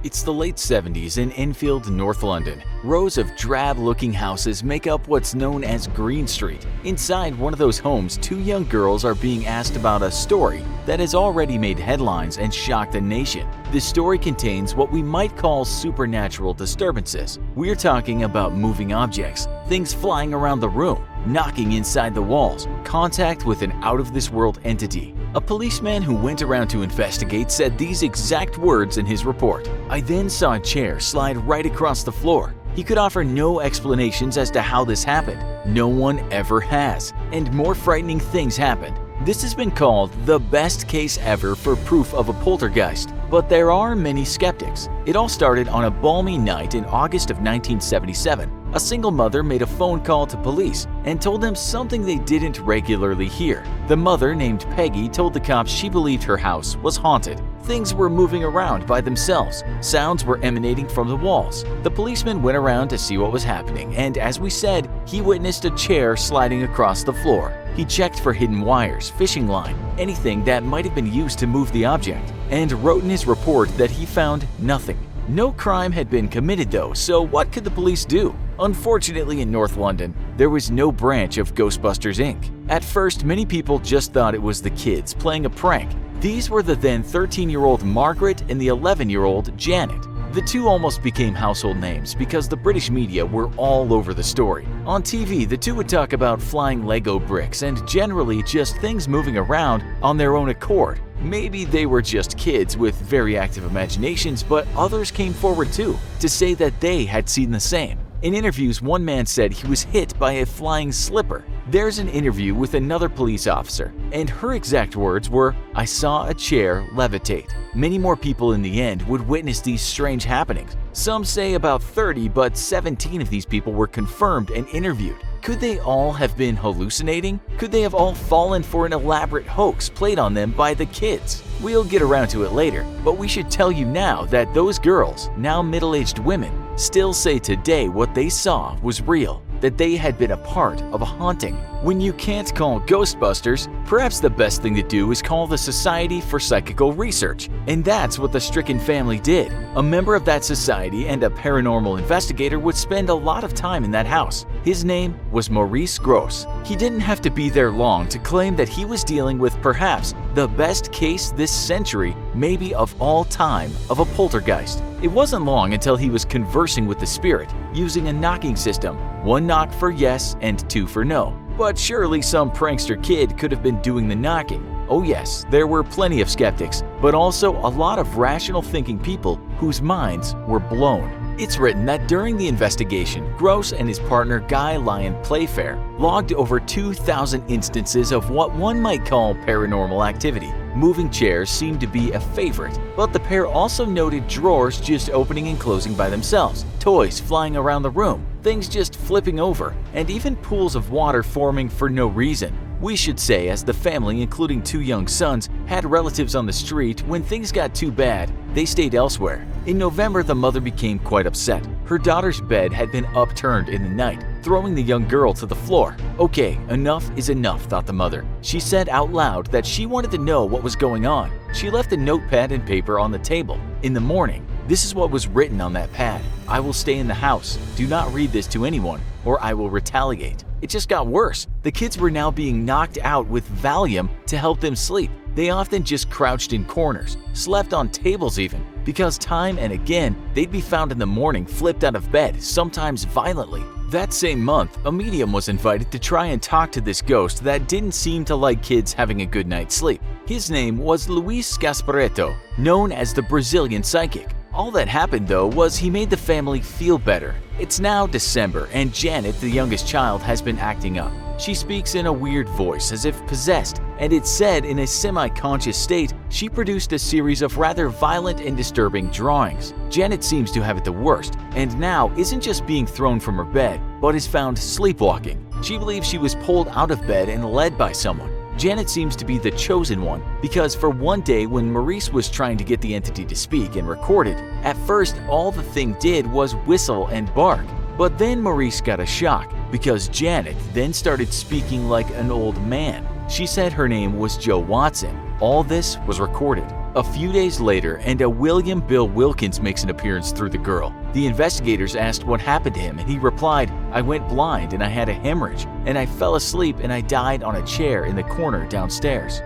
It's the late 70s in Enfield, North London. Rows of drab-looking houses make up what's known as Green Street. Inside one of those homes, two young girls are being asked about a story that has already made headlines and shocked the nation. The story contains what we might call supernatural disturbances. We're talking about moving objects, things flying around the room, knocking inside the walls, contact with an out-of-this-world entity. A policeman who went around to investigate said these exact words in his report. "I then saw a chair slide right across the floor. He could offer no explanations as to how this happened. No one ever has. And more frightening things happened." This has been called the best case ever for proof of a poltergeist, but there are many skeptics. It all started on a balmy night in August of 1977. A single mother made a phone call to police and told them something they didn't regularly hear. The mother, named Peggy, told the cops she believed her house was haunted. Things were moving around by themselves. Sounds were emanating from the walls. The policeman went around to see what was happening, and as we said, he witnessed a chair sliding across the floor. He checked for hidden wires, fishing line, anything that might have been used to move the object, and wrote in his report that he found nothing. No crime had been committed though, so what could the police do? Unfortunately, in North London, there was no branch of Ghostbusters Inc. At first, many people just thought it was the kids playing a prank. These were the then 13-year-old Margaret and the 11-year-old Janet. The two almost became household names because the British media were all over the story. On TV, the two would talk about flying Lego bricks and generally just things moving around on their own accord. Maybe they were just kids with very active imaginations, but others came forward too to say that they had seen the same. In interviews, one man said he was hit by a flying slipper. There's an interview with another police officer, and her exact words were, "I saw a chair levitate." Many more people in the end would witness these strange happenings. Some say about 30, but 17 of these people were confirmed and interviewed. Could they all have been hallucinating? Could they have all fallen for an elaborate hoax played on them by the kids? We'll get around to it later, but we should tell you now that those girls, now middle-aged women, still say today what they saw was real, that they had been a part of a haunting. When you can't call Ghostbusters, perhaps the best thing to do is call the Society for Psychical Research. And that's what the stricken family did. A member of that society and a paranormal investigator would spend a lot of time in that house. His name was Maurice Grosse. He didn't have to be there long to claim that he was dealing with perhaps the best case this century, maybe of all time, of a poltergeist. It wasn't long until he was conversing with the spirit using a knocking system, one knock for yes and two for no. But surely some prankster kid could have been doing the knocking. Oh yes, there were plenty of skeptics, but also a lot of rational thinking people whose minds were blown. It's written that during the investigation, Grosse and his partner Guy Lyon Playfair logged over 2,000 instances of what one might call paranormal activity. Moving chairs seemed to be a favorite, but the pair also noted drawers just opening and closing by themselves, toys flying around the room, things just flipping over, and even pools of water forming for no reason. We should say, as the family, including two young sons, had relatives on the street, when things got too bad, they stayed elsewhere. In November, the mother became quite upset. Her daughter's bed had been upturned in the night, throwing the young girl to the floor. Okay, enough is enough, thought the mother. She said out loud that she wanted to know what was going on. She left a notepad and paper on the table. In the morning, this is what was written on that pad: "I will stay in the house. Do not read this to anyone, or I will retaliate." It just got worse. The kids were now being knocked out with Valium to help them sleep. They often just crouched in corners, slept on tables even, because time and again, they'd be found in the morning flipped out of bed, sometimes violently. That same month, a medium was invited to try and talk to this ghost that didn't seem to like kids having a good night's sleep. His name was Luis Gasparetto, known as the Brazilian Psychic. All that happened though was he made the family feel better. It's now December and Janet, the youngest child, has been acting up. She speaks in a weird voice as if possessed, and it's said in a semi-conscious state she produced a series of rather violent and disturbing drawings. Janet seems to have it the worst, and now isn't just being thrown from her bed, but is found sleepwalking. She believes she was pulled out of bed and led by someone. Janet seems to be the chosen one because for one day when Maurice was trying to get the entity to speak and record it, at first all the thing did was whistle and bark. But then Maurice got a shock because Janet then started speaking like an old man. She said her name was Joe Watson. All this was recorded. A few days later, and a William Bill Wilkins makes an appearance through the girl. The investigators asked what happened to him, and he replied, "I went blind and I had a hemorrhage, and I fell asleep and I died on a chair in the corner downstairs."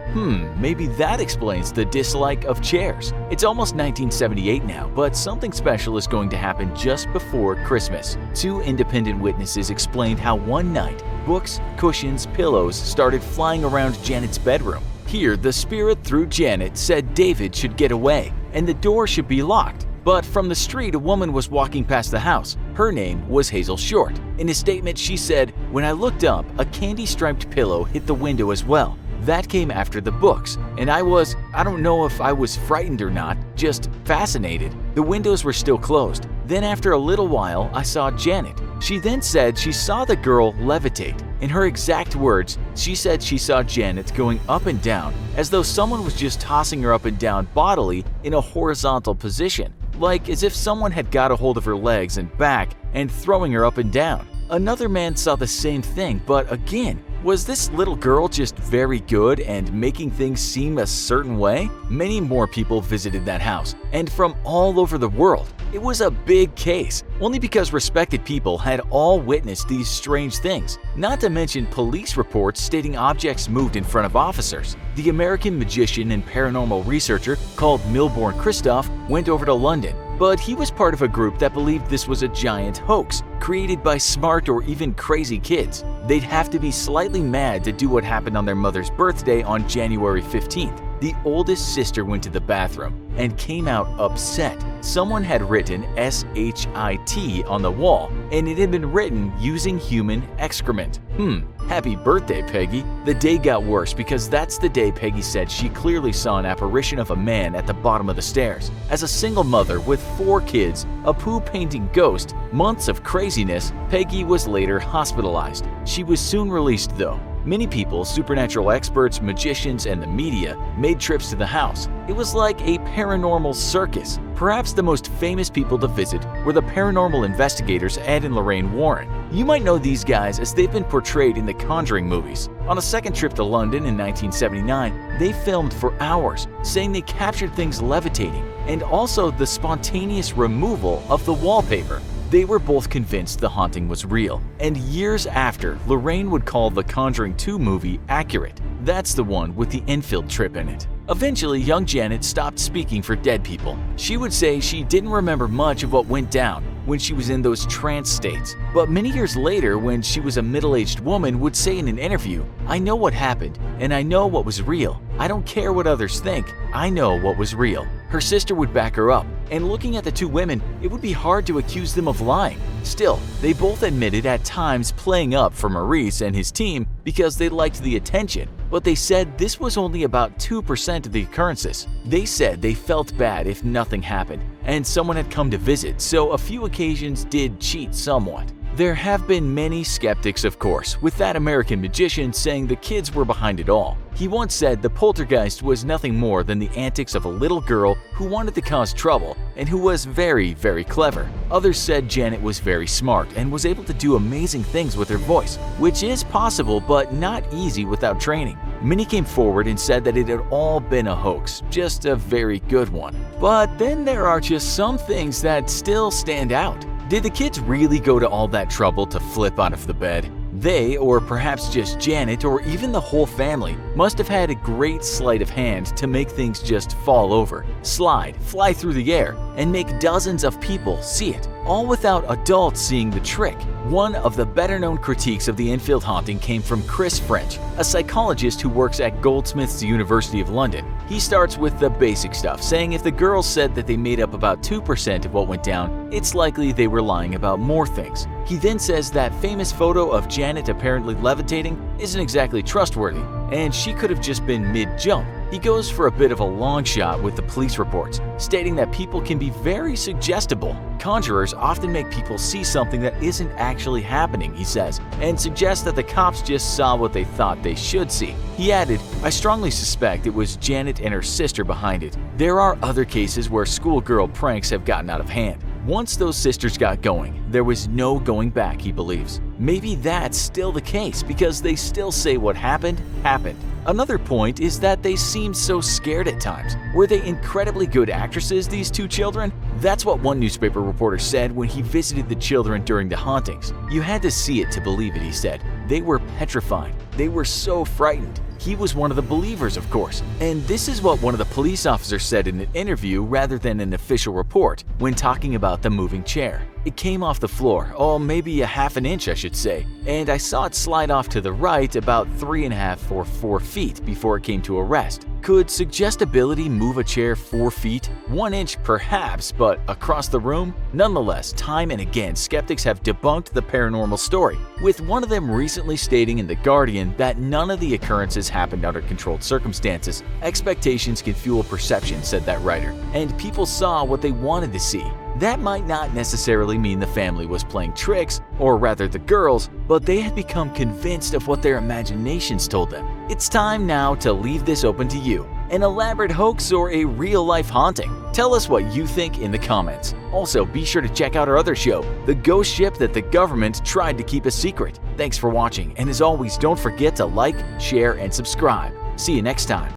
Maybe that explains the dislike of chairs. It's almost 1978 now, but something special is going to happen just before Christmas. Two independent witnesses explained how one night, books, cushions, pillows started flying around Janet's bedroom. Here, the spirit through Janet said David should get away and the door should be locked. But from the street, a woman was walking past the house. Her name was Hazel Short. In a statement, she said, "When I looked up, a candy-striped pillow hit the window as well. That came after the books, and I don't know if I was frightened or not, just fascinated. The windows were still closed. Then after a little while, I saw Janet. She then said she saw the girl levitate. In her exact words, she said she saw Janet going up and down as though someone was just tossing her up and down bodily in a horizontal position, like as if someone had got a hold of her legs and back and throwing her up and down. Another man saw the same thing, but again, was this little girl just very good and making things seem a certain way? Many more people visited that house, and from all over the world. It was a big case, only because respected people had all witnessed these strange things, not to mention police reports stating objects moved in front of officers. The American magician and paranormal researcher called Milbourne Christoph went over to London, but he was part of a group that believed this was a giant hoax created by smart or even crazy kids. They'd have to be slightly mad to do what happened on their mother's birthday on January 15th. The oldest sister went to the bathroom and came out upset. Someone had written SHIT on the wall, and it had been written using human excrement. Happy birthday, Peggy. The day got worse because that's the day Peggy said she clearly saw an apparition of a man at the bottom of the stairs. As a single mother with 4 kids, a poo-painting ghost, months of craziness, Peggy was later hospitalized. She was soon released though. Many people, supernatural experts, magicians, and the media made trips to the house. It was like a paranormal circus. Perhaps the most famous people to visit were the paranormal investigators Ed and Lorraine Warren. You might know these guys as they've been portrayed in the Conjuring movies. On a second trip to London in 1979, they filmed for hours, saying they captured things levitating and also the spontaneous removal of the wallpaper. They were both convinced the haunting was real, and years after, Lorraine would call the Conjuring 2 movie accurate. That's the one with the Enfield trip in it. Eventually, young Janet stopped speaking for dead people. She would say she didn't remember much of what went down when she was in those trance states, but many years later, when she was a middle-aged woman, would say in an interview, "I know what happened, and I know what was real. I don't care what others think. I know what was real." Her sister would back her up, and looking at the two women, it would be hard to accuse them of lying. Still, they both admitted at times playing up for Maurice and his team because they liked the attention, but they said this was only about 2% of the occurrences. They said they felt bad if nothing happened, and someone had come to visit, so a few occasions did cheat somewhat. There have been many skeptics, of course, with that American magician saying the kids were behind it all. He once said the poltergeist was nothing more than the antics of a little girl who wanted to cause trouble and who was very, very clever. Others said Janet was very smart and was able to do amazing things with her voice, which is possible but not easy without training. Many came forward and said that it had all been a hoax, just a very good one. But then there are just some things that still stand out. Did the kids really go to all that trouble to flip out of the bed? They, or perhaps just Janet, or even the whole family, must have had a great sleight of hand to make things just fall over, slide, fly through the air, and make dozens of people see it, all without adults seeing the trick. One of the better-known critiques of the Enfield haunting came from Chris French, a psychologist who works at Goldsmiths University of London. He starts with the basic stuff, saying if the girls said that they made up about 2% of what went down, it's likely they were lying about more things. He then says that famous photo of Janet apparently levitating isn't exactly trustworthy, and she could have just been mid-jump. He goes for a bit of a long shot with the police reports, stating that people can be very suggestible. Conjurers often make people see something that isn't actually happening, he says, and suggests that the cops just saw what they thought they should see. He added, "I strongly suspect it was Janet and her sister behind it. There are other cases where schoolgirl pranks have gotten out of hand. Once those sisters got going, there was no going back," he believes. Maybe that's still the case because they still say what happened, happened. Another point is that they seemed so scared at times. Were they incredibly good actresses, these two children? That's what one newspaper reporter said when he visited the children during the hauntings. "You had to see it to believe it," he said. "They were petrified. They were so frightened." He was one of the believers, of course. And this is what one of the police officers said in an interview rather than an official report when talking about the moving chair. "It came off the floor, maybe a half an inch I should say, and I saw it slide off to the right about 3.5 or 4 feet before it came to a rest." Could suggestibility move a chair 4 feet? 1 inch perhaps, but across the room? Nonetheless, time and again skeptics have debunked the paranormal story, with one of them recently stating in The Guardian that none of the occurrences happened under controlled circumstances. "Expectations can fuel perception," said that writer, "and people saw what they wanted to see." That might not necessarily mean the family was playing tricks, or rather the girls, but they had become convinced of what their imaginations told them. It's time now to leave this open to you. An elaborate hoax or a real-life haunting? Tell us what you think in the comments. Also, be sure to check out our other show, The Ghost Ship That the Government Tried to Keep a Secret. Thanks for watching, and as always, don't forget to like, share, and subscribe. See you next time.